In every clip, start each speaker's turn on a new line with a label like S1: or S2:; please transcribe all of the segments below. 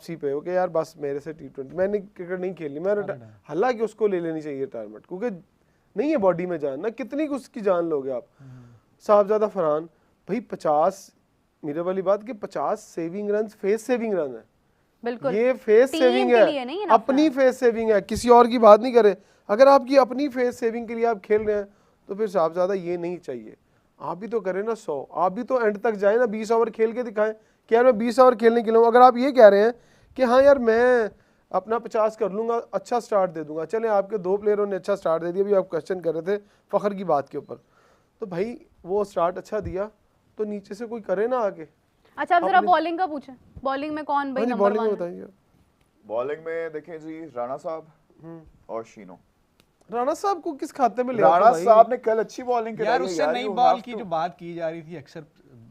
S1: सी पे हो कि यार बस मेरे से T20 मैंने क्रिकेट नहीं खेली, मैं हालांकि उसको ले लेनी चाहिए रिटायरमेंट, क्योंकि नहीं है बॉडी में जान ना, कितनी उसकी जान लोगे आप। साहबजादा फरहान भाई 50, मेरे वाली बात कि 50 saving run face saving run है,
S2: बिल्कुल
S1: ये फेस सेविंग है, अपनी फेस सेविंग है, किसी और की बात नहीं करे। अगर आपकी अपनी फेस सेविंग के लिए आप खेल रहे हैं तो फिर साहबजादा ये नहीं चाहिए। आप भी तो करें ना 100, आप भी तो एंड तक जाए ना, 20 ओवर खेल के दिखाएं कि यार मैं 20 ओवर खेलने के लिए हूं। अगर आप ये कह रहे हैं कि हाँ यार मैं अपना 50 कर लूंगा, अच्छा स्टार्ट दे दूंगा, चले आपके 2 प्लेयरों ने अच्छा स्टार्ट दे दिया, अभी आप क्वेश्चन कर रहे थे फखर की बात के ऊपर, तो भाई वो स्टार्ट अच्छा दिया तो नीचे से कोई करे ना आके।
S2: अच्छा अब जरा बॉलिंग का पूछें, बॉलिंग में कौन भाई नंबर 1
S1: बॉलिंग में बताइए।
S3: बॉलिंग में देखें जी राणा साहब और शीनो।
S1: राणा साहब को किस खाते में ले?
S3: राणा साहब ने कल अच्छी बॉलिंग कराई
S4: यार, उससे नई बॉल की जो बात की जा रही थी अक्सर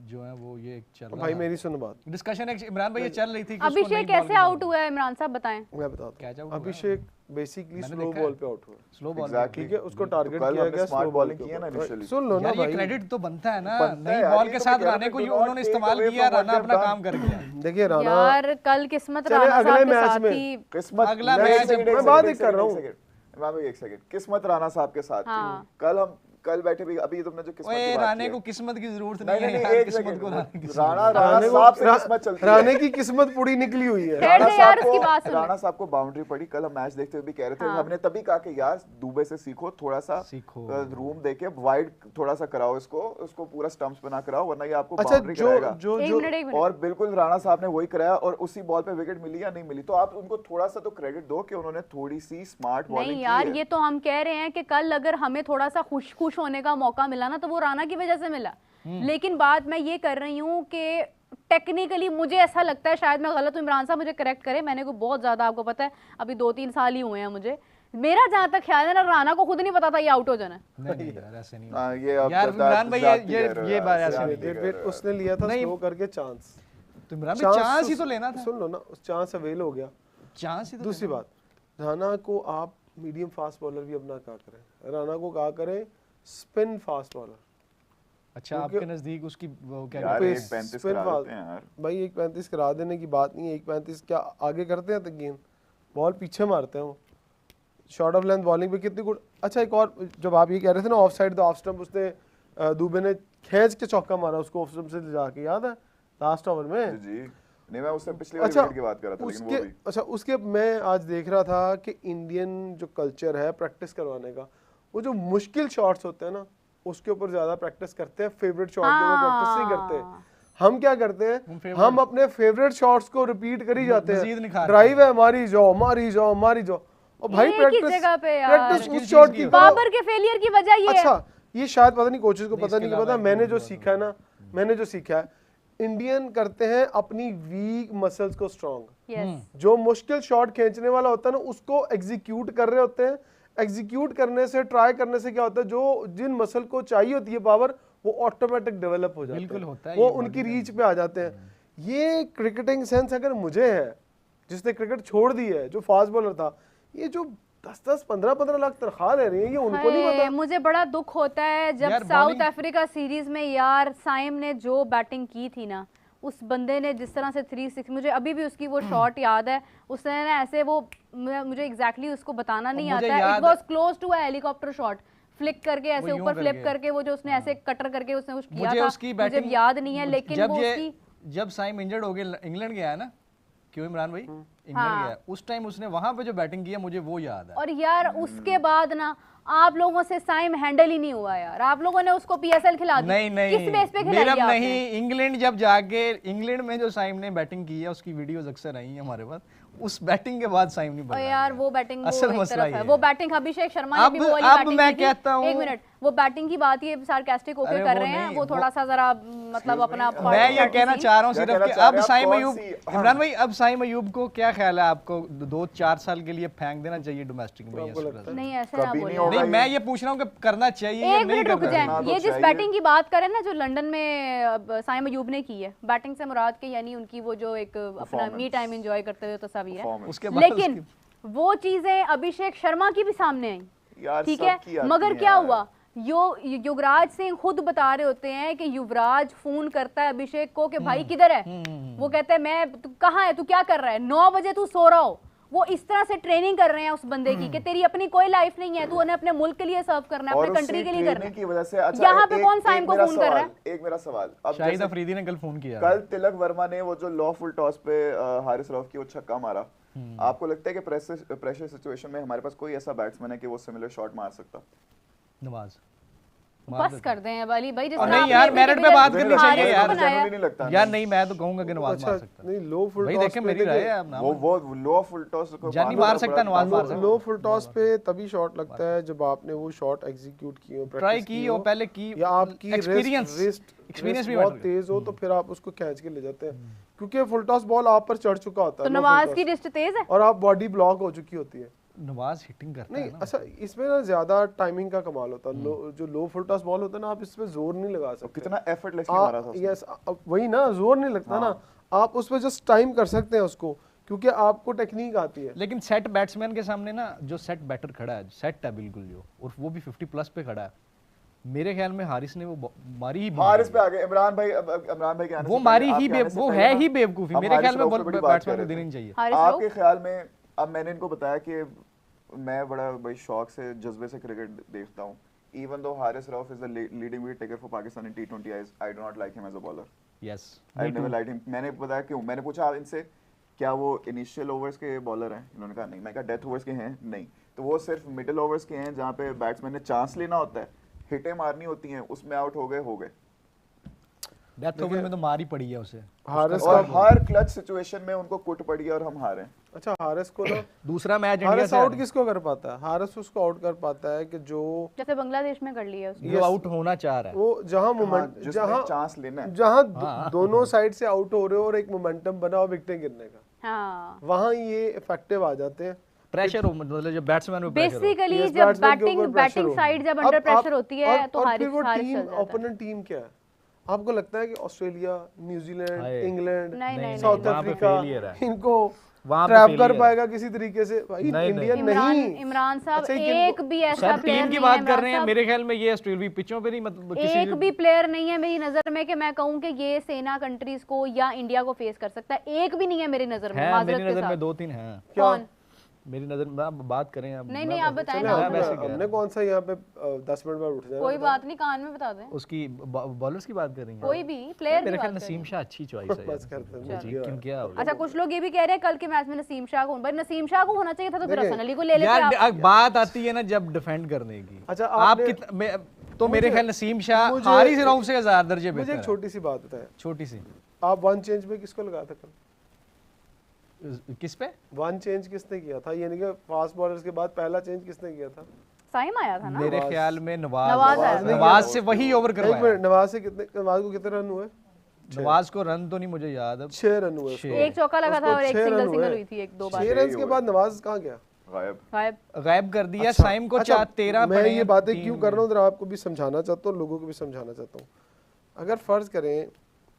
S4: जो है वो ये चल रहा है।
S1: भाई मेरी सुनो बात,
S4: डिस्कशन इमरान भाई ये चल रही थी कि
S2: अभिषेक कैसे आउट हुआ है इमरान साहब बताएं।
S1: मैं बताता
S4: क्या
S1: हूं, अभिषेक बेसिकली स्लो बॉल पे आउट हुआ,
S4: स्लो बॉल,
S1: ठीक है, उसको टारगेट किया गया,
S3: स्मार्ट बॉलिंग की है ना इनिशियली।
S1: सुन लो ना भाई,
S4: ये क्रेडिट तो बनता है ना, नई बॉल के साथ राणे को उन्होंने इस्तेमाल किया, राणा अपना काम कर गया।
S1: देखिए राणा
S2: यार कल किस्मत राणा साहब के साथ थी,
S3: किस्मत
S4: अगला मैच
S3: मैं बात ही कर रहा हूं, एक सेकंड, किस्मत राणा साहब के साथ थी। कल बैठे भी, अभी तुमने जो किस्मत की बात की,
S4: राणे को किस्मत की जरूरत नहीं है यार, किस्मत को
S3: राणा साहब से किस्मत चलती है,
S1: राणे की किस्मत पूरी निकली हुई है।
S3: राणा साहब को बाउंड्री पड़ी, कल हम मैच देखते हुए भी कह रहे थे, हमने तभी कहा कि यार दुबे से सीखो, थोड़ा सा रूम देके वाइड थोड़ा सा कराओ इसको, उसको पूरा स्टंप्स बना कराओ, वरना ये आपको बाउंड्री कराएगा। और बिल्कुल राणा साहब ने वही कराया, और उसी बॉल पे विकेट मिली या नहीं मिली, तो आप उनको थोड़ा सा तो क्रेडिट दो कि उन्होंने थोड़ी सी स्मार्ट बॉलिंग की है।
S2: यार ये तो हम कह रहे हैं कि कल अगर हमें थोड़ा सा खुश होने का मौका मिला ना तो वो राणा की वजह से मिला, लेकिन बात मैं ये कर रही हूँ कि टेक्निकली मुझे ऐसा लगता है, शायद मैं गलत हूँ, इमरान साहब मुझे करेक्ट करें, मैंने को बहुत ज्यादा, आपको पता है अभी 2-3 साल ही हुए हैं मुझे, मेरा जहां तक ख्याल है ना राणा को खुद नहीं पता था ये आउट हो जाना।
S4: नहीं यार ऐसे नहीं,
S3: यार
S4: इमरान भाई ये बात ऐसे नहीं,
S1: उसने लिया था स्लो करके चांस,
S4: तो इमरान भाई चांस ही तो लेना था।
S1: सुन लो ना, उस चांस अवेल हो गया,
S4: चांस ही तो।
S1: दूसरी बात, राणा को आप मीडियम फास्ट बॉलर भी अपना कहा करें, राणा को कहा करें स्पिन फास्ट बॉलर।
S4: अच्छा आपके नजदीक उसकी वो क्या
S3: यार 1.35 करा देते हैं यार
S1: भाई, 1.35 करा देने की बात नहीं है, 1.35 क्या आगे करते हैं तो गेंद बॉल पीछे मारते हैं वो, शॉर्ट ऑफ लेंथ बॉलिंग पे कितनी गुड। अच्छा एक और, जब आप ये कह रहे थे ना of side the off stump, उसने दुबे ने खींच के चौका मारा उसको ऑफ स्टंप से जाके, याद है लास्ट ओवर में
S3: जी। नहीं मैं उससे पिछले वाली विकेट की बात कर रहा था, लेकिन वो भी
S1: अच्छा उसके मैं आज देख रहा था कि इंडियन जो कल्चर है प्रैक्टिस करवाने का, वो जो मुश्किल शॉट्स होते हैं ना उसके ऊपर ज्यादा प्रैक्टिस करते हैं, फेवरेट शॉट के ऊपर प्रैक्टिस नहीं करते। हम क्या करते हैं, हम अपने फेवरेट शॉट्स को रिपीट कर ही जाते हैं, ड्राइव है मारी जाओ मारी जाओ मारी जाओ, और भाई प्रैक्टिस उस शॉट की,
S2: बाबर के फेलियर की वजह ये है।
S1: अच्छा ये शायद पता नहीं कोचेस को पता नहीं पता, मैंने जो सीखा है ना, मैंने जो सीखा है, इंडियन करते हैं अपनी वीक मसल्स को स्ट्रॉन्ग, जो मुश्किल शॉट खींचने वाला होता है ना उसको एग्जीक्यूट कर रहे होते हैं, एग्जीक्यूट करने से, ट्राई करने से क्या होता है, जो जिन मसल को चाहिए होती है पावर वो ऑटोमेटिक डेवलप हो जाते हैं, वो उनकी रीच पे आ जाते हैं। ये क्रिकेटिंग सेंस अगर मुझे है, जिसने क्रिकेट छोड़ दी है, जो फास्ट बॉलर था, ये जो 10-10, 15-15 लाख तनख्वाह ले रही है, ये उनको नहीं पता।
S2: मुझे बड़ा दुख होता है जब साउथ अफ्रीका सीरीज में यार साइम ने जो बैटिंग की थी ना, उस बंदे ने जिस तरह से 360, मुझे अभी भी उसकी वो शॉट याद है, उसने ना ऐसे वो, मुझे एग्जैक्टली उसको बताना नहीं आता है, it was close to a helicopter shot, flick करके ऐसे ऊपर फ्लिप करके वो जो उसने ऐसे कटर करके उसने कुछ किया था, मुझे याद नहीं है, लेकिन वो उसकी
S4: जब साइम इंजर्ड हो गया, इंग्लैंड गया है ना, क्यों इमरान भाई इंग्लैंड गया, उस टाइम उसने वहां पे जो बैटिंग की है मुझे वो याद है।
S2: और यार उसके बाद ना आप लोगों से साइम हैंडल ही नहीं हुआ यार, आप लोगों ने उसको पीएसएल खिला दी।
S4: नहीं
S2: किस बेस पे खिलाई
S4: आपने? नहीं, इंग्लैंड जब जाके, इंग्लैंड में जो साइम ने बैटिंग की है उसकी वीडियोस अक्सर आई हैं हमारे पास, उस बैटिंग के बाद साइम नहीं बदला
S2: यार, वो बैटिंग
S4: असल मसला है,
S2: वो बैटिंग अभिषेक शर्मा ने भी वो वाली बैटिंग
S4: मैं कहता हूं,
S2: एक मिनट, वो बैटिंग की बात ये सार्कास्टिक होके कर रहे हैं, वो थोड़ा सा जरा मतलब अपना,
S4: मैं ये कहना चाह रहा हूं सिर्फ कि अब साइम अयूब, इमरान भाई अब साइम अयूब को क्या ख्याल है, आपको 2-4 साल के लिए फेंक देना चाहिए डोमेस्टिक में?
S2: नहीं ऐसे ना बोलिए,
S4: नहीं मैं ये पूछ रहा हूं कि करना चाहिए या नहीं करना चाहिए।
S2: ये जिस बैटिंग की बात करें ना जो लंदन में साइम अयूब ने की है, बैटिंग से मुराद के यानी उनकी वो जो एक अपना मी टाइम एंजॉय करते हुए तस्वीर है, लेकिन वो चीजें अभिषेक शर्मा की भी सामने आई, ठीक है, मगर क्या हुआ, युवराज सिंह खुद बता रहे होते हैं कि युवराज फोन करता है अभिषेक को कि भाई किधर है, वो कहते हैं मैं, तू कहाँ है, तू क्या कर रहा है, 9 बजे तू सो रहा हो। वो इस तरह से ट्रेनिंग कर रहे हैं उस बंदे की कि तेरी अपनी कोई लाइफ नहीं है, तू उन्हें अपने मुल्क के लिए सर्व करना है, अपने कंट्री के लिए करना है।
S3: की वजह से अच्छा,
S2: यहाँ पे कौन साइम को फोन कर रहा है?
S3: एक मेरा सवाल, अब
S4: शाहिद अफरीदी ने कल फोन किया,
S3: कल तिलक वर्मा ने वो जो लॉ फुल टॉस पे हारिस रऊफ की वो छक्का मारा, आपको लगता है कि प्रेशर सिचुएशन में हमारे पास कोई ऐसा बैट्समैन है कि वो सिमिलर शॉट मार सकता?
S4: नवाज
S2: बस कर दें वाली भाई, जिस
S4: नहीं यार मेरिट पे बात करनी चाहिए यार,
S3: नहीं लगता
S4: यार नहीं, मैं तो कहूंगा कि नवाज मार सकता
S1: नहीं। लो फुल
S4: भाई
S1: टॉस
S4: देखें मेरी राय है, आप
S3: वो लो फुल टॉस को
S4: जानी मार सकता, नवाज मार सकता।
S1: लो फुल टॉस पे तभी शॉट लगता है जब आपने वो शॉट एग्जीक्यूट की हो,
S4: ट्राई की हो पहले की,
S1: या आपकी एक्सपीरियंस भी बहुत तेज हो, तो फिर आप उसको खींच के ले जाते हैं, क्योंकि फुल टॉस बॉल आप पर चढ़ चुका होता है।
S2: तो नवाज की रिस्ट तेज है
S1: और आप बॉडी ब्लॉक हो चुकी होती है।
S4: नवाज हिटिंग करता
S1: नहीं
S4: है ना।
S1: अच्छा, इसमें ना ज्यादा टाइमिंग का कमाल होता है। जो लो फुल टॉस बॉल होता है ना, आप इसमें जोर नहीं लगा सकते।
S3: कितना एफर्टलेसली मारा था उसने।
S1: यस, वही ना, जोर नहीं लगता ना, आप उस पे जस्ट टाइम कर सकते हैं उसको, क्योंकि आपको टेक्निक आती है।
S4: लेकिन सेट बैट्समैन के सामने ना जो सेट बैटर खड़ा है, सेट है बिल्कुल जो, और वो भी 50 प्लस पे खड़ा है, मेरे ख्याल में हारिस ने वो मारी ही,
S3: हारिस पे आ गए इमरान भाई के आने
S4: वो मारी ही वो है ही बेवकूफी, मेरे ख्याल में बैट्समैन को देनी चाहिए।
S3: आपके ख्याल में, अब मैंने इनको बताया कि मैं बड़ा भाई शौक से जज्बे से क्रिकेट देखता हूँ, even though Haris Rauf is the leading wicket taker for Pakistan in T20, I do not like him as a bowler.
S4: Yes,
S3: I never like him. मैंने बताया क्यों, मैंने पूछा इनसे क्या वो इनिशियल ओवर्स के बॉलर हैं, इन्होंने कहा नहीं। मैं कहा डेथ ओवर्स के हैं, नहीं। तो वो सिर्फ मिडिल ओवर्स के हैं जहाँ पे बैट्समैन ने चांस लेना होता है, हिटें मारनी होती हैं, उसमें आउट हो गए।
S4: डेथ ओवर में तो मार ही पड़ी है उसे,
S1: हारिस
S3: और हर क्लच सिचुएशन में उनको कुट पड़ी है और हम हारे।
S1: अच्छा, हारिस को ना
S4: दूसरा मैच इंडिया
S1: हारिस
S4: से
S1: आउट किसको कर पाता है? हारिस उसको आउट कर पाता है कि जो
S2: जैसे बांग्लादेश में कर लिया उसने,
S4: जो आउट होना चाह रहा है,
S1: वो जहां मोमेंट, जहां
S3: चांस लेना है,
S1: जहां दोनों साइड से आउट हो रहे हो और एक मोमेंटम बना और विकेटें गिरने का,
S2: हाँ
S1: वहां ये इफेक्टिव आ जाते हैं।
S4: प्रेशर हो, मतलब जब बैट्समैन में प्रेशर हो,
S2: बेसिकली
S1: Yes,
S2: जब
S1: batsman के ऊपर pressure
S2: बैटिंग
S1: हो।
S2: साइड जब
S1: अब
S2: अंडर
S1: आप-
S2: प्रेशर होती है तो
S1: और
S2: हारिस
S1: फिर वो
S2: हारिस
S1: टीम,
S2: चल जाता है।
S1: ओपोनेंट टीम क्या है? आपको लगता है कि ऑस्ट्रेलिया, न्यूजीलैंड,
S4: हाय।
S1: इंग्लैंड,
S2: नहीं,
S1: साउथ
S4: वहाँ पे
S1: अफ्रीका
S4: failure है।
S1: इनको
S4: वहाँ पे
S1: ट्रैप कर
S4: failure है।
S1: पाएगा किसी तरीके से? भाई
S4: नहीं,
S1: इंडियन
S2: इमरान
S1: नहीं।
S2: इमरान साहब
S1: अच्छा,
S2: एक भी ऐसा
S4: शायद
S2: प्लेयर
S4: टीम की
S2: नहीं
S4: बात
S2: है,
S4: कर रहे हैं,
S2: इमरान
S4: मेरे ख्याल में ये ऑस्ट्रेलिया पिचों पे नहीं, मतलब
S2: साहब, एक भी प्लेयर नहीं है मेरी नजर में कि मैं कहूं कि ये सेना कंट्रीज को या इंडिया को फेस कर सकता है। एक भी नहीं है मेरी नजर में,
S4: है,
S2: माजरत
S4: मेरी
S2: के
S4: नजर में
S2: साथ।
S4: 2-3 हैं।
S2: कौन?
S4: मेरी नजर में आप बात करें अब,
S2: नहीं, आप बताएं ना।
S4: मैं वैसे कह रहा
S1: हमने कौन सा यहाँ पे 10 मिनट बाद उठ जाएगा?
S2: कोई बात नहीं, कान में बता दें।
S4: उसकी बॉलर्स की बात कर रही हैं,
S2: कोई भी प्लेयर
S4: मेरे
S2: की
S4: ख्याल
S2: बात
S4: नसीम शाह अच्छी चॉइस है
S1: बस करते हैं।
S4: जी, क्यों क्या हो गया?
S2: अच्छा, कुछ लोग ये भी कह रहे हैं कल के मैच में नसीम शाह को, भाई नसीम शाह को होना चाहिए था तो फिर हसन अली को ले लेते
S4: यार
S2: आप।
S4: बात आती है ना जब डिफेंड करने की।
S1: अच्छा,
S4: आप
S1: आपने-
S4: तो मेरे ख्याल नसीम शाह
S1: मुझे-
S4: हारिस रऊफ से 1000 दर्जे
S1: मुझे
S4: बेहतर
S1: एक
S4: है।
S1: छोटी सी बात बताएं,
S4: छोटी सी,
S1: आप वन चेंज में किसको लगाया था कल?
S4: किस पे?
S1: वन चेंज किसने किया था? यानी कि फास्ट बॉलर्स के बाद पहला चेंज किसने किया था?
S2: साइम आया था ना।
S4: मेरे ख्याल में
S2: नवाज आया था।
S4: नवाज से वही ओवर
S1: एक
S4: करवाया।
S1: मिनट, नवाज को कितने रन हुए?
S4: नवाज को रन तो नहीं मुझे याद अब,
S1: 6 रन हुए उसको।
S2: एक चौका लगा था
S1: उसको
S2: और एक
S1: 6 रन
S2: सिंगल
S1: हुए।
S2: हुई थी, एक दो बार
S1: 6 रन के बाद नवाज कहाँ गया?
S3: गायब।
S4: गायब कर दिया।
S1: अच्छा,
S4: साइम को
S1: अच्छा,
S4: 13
S1: मैं
S4: पड़े
S1: ये
S4: हैं,
S1: बातें
S4: 3
S1: क्यों कर रहा हूँ, जरा आपको भी समझाना चाहता हूँ, लोगों को भी समझाना चाहता हूँ। अगर फर्ज करें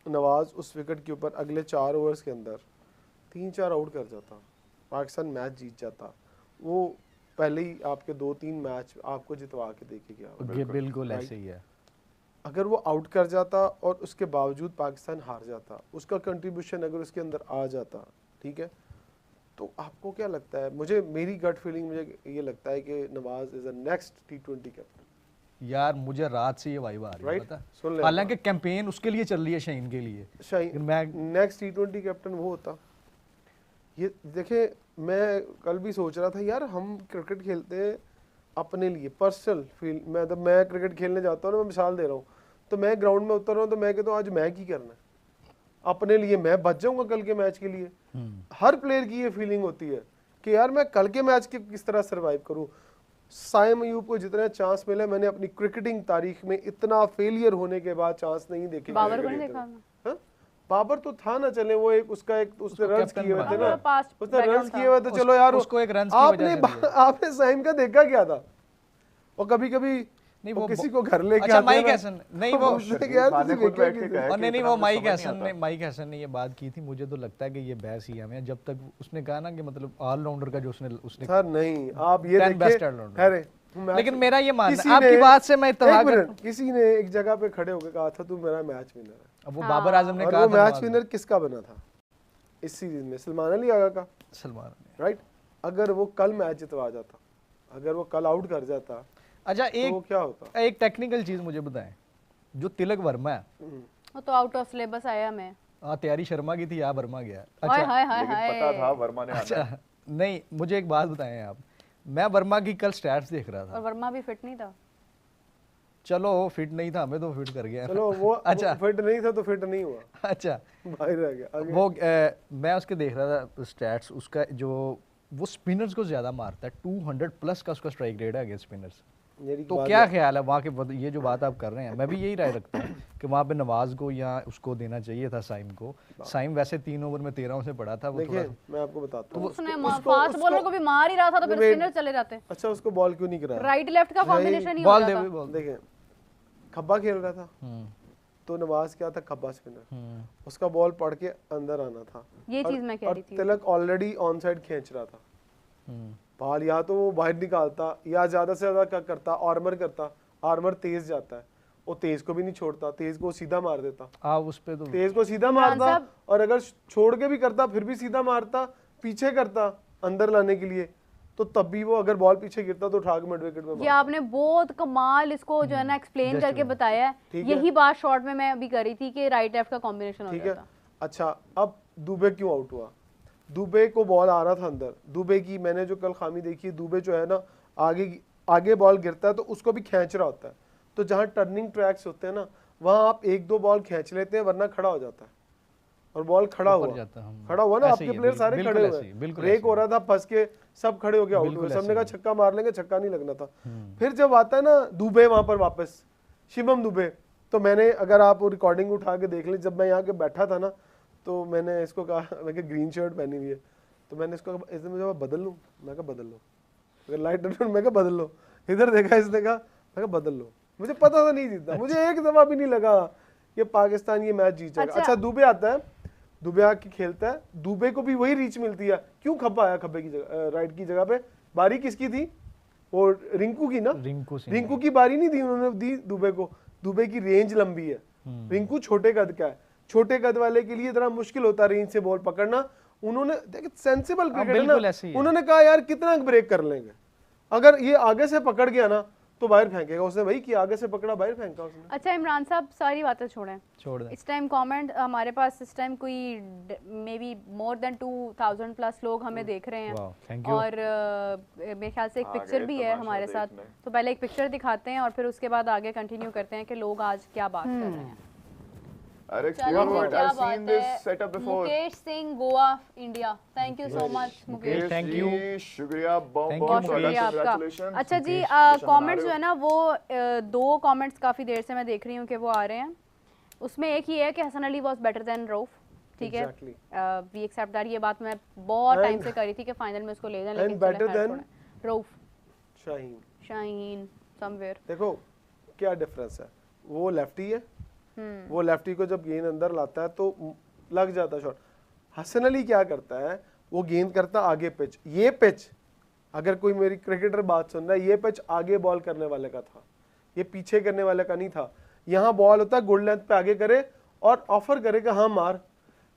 S1: नवाज उस विकेट के ऊपर अगले 4 ओवर्स के अंदर 3-4 आउट कर जाता, पाकिस्तान मैच जीत जाता, वो पहले ही आपके 2-3 मैच आपको जितवा के देके गया।
S4: बिल्कुल ऐसे ही है।
S1: अगर वो आउट कर जाता और उसके बावजूद पाकिस्तान हार जाता, उसका कंट्रीब्यूशन अगर उसके अंदर आ जाता, ठीक है, तो आपको क्या लगता है? मेरी गट फीलिंग मुझे ये लगता है कि Nawaz is a next T20 captain.
S4: यार मुझे रात से ये वाइब आ रही है,
S1: राइट,
S4: पता
S1: सुन ले।
S4: हालांकि कैंपेन उसके लिए चल रही है, शाहीन के लिए।
S1: शाहीन
S4: मैं
S1: नेक्स्ट T20 कैप्टन वो होता। ये देखे, मैं कल भी सोच रहा था यार, हम क्रिकेट खेलते हैं अपने लिए, पर्सनल फील। मैं क्रिकेट खेलने जाता हूँ ना, मैं मिसाल दे रहा हूँ, तो मैं ग्राउंड में उतर रहा हूँ तो मैं कहता हूँ आज मैं की करना है अपने लिए, मैं बच जाऊंगा कल के मैच के लिए। हर प्लेयर की ये फीलिंग होती है कि यार मैं कल के मैच के किस तरह सरवाइव करूँ। साइम अयूब को जितने चांस मिले, मैंने अपनी क्रिकेटिंग तारीख में इतना फेलियर होने के बाद चांस नहीं देखे।
S2: बाबर को नहीं देखा
S1: हाँ? बाबर तो था ना, चले वो एक उसने रन्स किए हुए थे ना,
S2: पास्ट
S1: उसने रन्स किए हुए थे, चलो यार
S4: उसको एक रन्स की वजह से
S1: आपने साइम का देखा क्या था? और कभी कभी
S4: नहीं
S1: वो
S4: वो
S1: किसी को घर लेके
S4: अच्छा
S1: आते
S4: माइक
S1: हैं
S4: हैसन नहीं वो
S3: और
S4: नहीं वो माइक हैसन ने ये बात की थी। मुझे तो लगता है कि ये बहस ही हमें, जब तक उसने कहा ना कि मतलब ऑलराउंडर का जो उसने
S1: सर नहीं, आप ये देखिए, अरे
S4: लेकिन मेरा ये मानना है, आपकी बात से मैं इत्तेफाक करता हूं।
S1: किसी ने एक जगह पे खड़े होकर कहा था तू मेरा मैच विनर है।
S4: अब वो बाबर आजम ने
S1: और
S4: कहा
S1: वो
S4: था
S1: मैच विनर किसका बना था? इस सीरीज में सलमान अली आगा का,
S4: सलमान,
S1: राइट। अगर वो कल मैच जितवा जाता, अगर वो कल आउट कर जाता,
S4: अच्छा
S1: तो वो क्या होता?
S4: एक टेक्निकल चीज मुझे बताएं, जो तिलक वर्मा है
S2: वो तो आउट ऑफ सिलेबस आया मैं।
S4: तैयारी शर्मा की थी, यहाँ वर्मा गया।
S2: हाय हाय हाय
S3: लेकिन
S2: हाय।
S3: पता था वर्मा ने आना है।
S4: अच्छा नहीं, मुझे एक बात बताएं आप, मैं वर्मा की कल स्टैट्स देख रहा
S2: और
S4: था।
S2: वर्मा भी फिट नहीं था।
S4: चलो फिट नहीं था, हमें तो फिट कर गया।
S1: चलो वो
S4: अच्छा
S1: फिट नहीं था तो फिट नहीं हुआ,
S4: अच्छा
S1: बाहर रह गया। आगे।
S4: वो मैं उसके देख रहा था स्टैट्स, उसका जो वो स्पिनर्स को ज्यादा मारता है, 200 प्लस का उसका स्ट्राइक रेट है अगेंस्ट स्पिनर्स।
S1: मेरी
S4: तो
S1: बात
S4: क्या ख्याल है वहाँ के, ये जो बात आप कर रहे हैं, मैं भी यही राय रखता हूँ कि वहाँ पे नवाज को या उसको देना चाहिए था, साइम को। साइम वैसे 3 ओवर में 13 से पड़ा था, वो थोड़ा
S1: देखिए मैं आपको बताता हूँ,
S2: उसने फास्ट बॉलर को भी मार ही रहा था, तो फिर स्पिनर चले जाते।
S1: अच्छा उसको बॉल क्यों नहीं कराया?
S2: राइट लेफ्ट का कॉम्बिनेशन ही हो
S4: बॉल दे
S2: जाता।
S4: बॉल।
S1: देखें खब्बा खेल रहा था, तो नवाज क्या था, खब्बा स्पिनर, उसका बॉल पड़ के अंदर आना था।
S2: ये चीज मैं कह रही थी।
S1: तिलक ऑलरेडी ऑन साइड खींच रहा था, बॉल या तो वो बाहर निकालता या ज्यादा से ज्यादा क्या करता, आर्मर करता। आर्मर तेज जाता है, वो तेज को भी नहीं छोड़ता, तेज को सीधा मार देता।
S4: उस पे तो
S1: तेज को सीधा मारता, और अगर छोड़ के भी करता फिर भी सीधा मारता, पीछे करता अंदर लाने के लिए, तो तब भी वो अगर बॉल पीछे गिरता तो उठा के मिड विकेट में।
S2: ये आपने बहुत कमाल इसको जो है ना एक्सप्लेन करके बताया है। यही बात शॉर्ट में मैं अभी कर रही थी कि राइट लेफ्ट का कॉम्बिनेशन हो जाता।
S1: अच्छा अब दुबे क्यों आउट हुआ? दुबे को बॉल आ रहा था अंदर, दुबे की मैंने जो कल खामी देखी, दुबे जो है ना आगे बॉल गिरता है तो उसको भी खींच रहा होता है। तो जहाँ टर्निंग ट्रैक्स होते हैं ना, वहाँ आप 1-2 बॉल खींच लेते हैं, वरना खड़ा हो जाता है। और बॉल खड़ा हुआ ना, आपके प्लेयर सारे खड़े हुए, ब्रेक हो रहा था, फंस के सब खड़े हो गए, आउट हुए। सबने कहा छक्का मार लेंगे, छक्का नहीं लगना था। फिर जब आता है ना दुबे वहां पर वापस, शिवम दुबे, तो मैंने, अगर आप रिकॉर्डिंग उठा के देख ले, जब मैं यहाँ के बैठा था ना, तो मैंने इसको कहा, मैं ग्रीन शर्ट पहनी हुई है, तो मैंने इसको कहा, इसने मुझे बदल लूँ, मैं कहा बदल लो, अगर लाइट मैं कहा बदल लो, इधर देखा, इसने कहा मैं कहा बदल लो। मुझे पता था नहीं जीतता, मुझे एक दफा भी नहीं लगा कि पाकिस्तान ये मैच जीत जाएगा। अच्छा दुबे आता है, दुबे आके खेलता है, दुबे को भी वही रीच मिलती है। क्यों खब्बा आया खब्बे की जगह, राइट की जगह पे? बारी किसकी थी? वो रिंकू की ना, रिंकू की बारी नहीं दी उन्होंने, दी दुबे को। दुबे की रेंज लंबी है, रिंकू छोटे कद का है, छोटे कद वाले के लिए इतना मुश्किल होता है रेंज से बॉल पकड़ना। उन्होंने सेंसिबल क्रिकेटर ना, उन्होंने कहा यार कितना ब्रेक कर लेंगे, अगर ये आगे से पकड़ गया ना तो बाहर फेंकेगा। उसने भाई कि आगे से पकड़ा, बाहर फेंका उसने। अच्छा इमरान साहब सारी बातें छोड़ दें इस टाइम। कमेंट हमारे पास इस टाइम कोई may be more than 2000 plus लोग हमें देख रहे हैं, और मेरे ख्याल से एक पिक्चर भी है हमारे साथ। तो पहले एक पिक्चर दिखाते हैं और फिर उसके बाद आगे कंटिन्यू करते हैं कि लोग आज क्या बात कर रहे हैं। Mukesh Singh Goa India, thank you so much Mukesh,
S4: thank you,
S3: शुक्रिया, बहुत
S2: शुक्रिया आपका। अच्छा जी, कमेंट्स जो है ना वो 2 कमेंट्स काफ़ी देर से मैं देख रही हूँ कि वो आ रहे हैं। उसमें एक ही है कि Hasan Ali was better than Rauf, ठीक है, वी एक्सेप्ट दैट। ये बात मैं बहुत टाइम से कर रही थी कि फाइनल में उसको ले जाएं, लेकिन
S1: better than
S2: Rauf,
S1: Shaheen
S2: somewhere.
S1: देखो क्या डिफरेंस है, वो लेफ्टी है, वो लेफ्टी को जब गेंद अंदर लाता है तो लग जाता है शॉट। हसन अली क्या करता है, वो गेंद करता आगे पिच। ये पिच, अगर कोई मेरी क्रिकेटर बात सुन रहा है, ये पिच आगे बॉल करने वाले का था, ये पीछे करने वाले का नहीं था। यहाँ बॉल होता है गुड लेंथ पे आगे करे और ऑफर करे कि हाँ मार।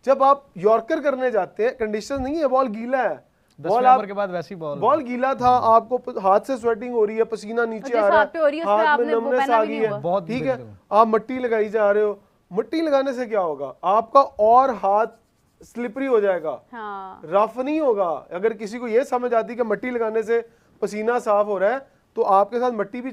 S1: जब आप यॉर्कर करने जाते हैं, कंडीशन नहीं है, बॉल गीला है, बॉल आप के बाद वैसी बॉल गीला था, आपको हाथ से स्वेटिंग हो रही है, पसीना नीचे आ रहा है, हाथ में नमनेस आ गई है, ठीक है, आप मिट्टी लगाई जा रहे हो। मिट्टी लगाने से क्या होगा, आपका और हाथ स्लिपरी हो जाएगा, रफ नहीं होगा। अगर किसी को ये समझ आती कि मिट्टी लगाने से पसीना साफ हो रहा है, तो आपके साथ मिट्टी भी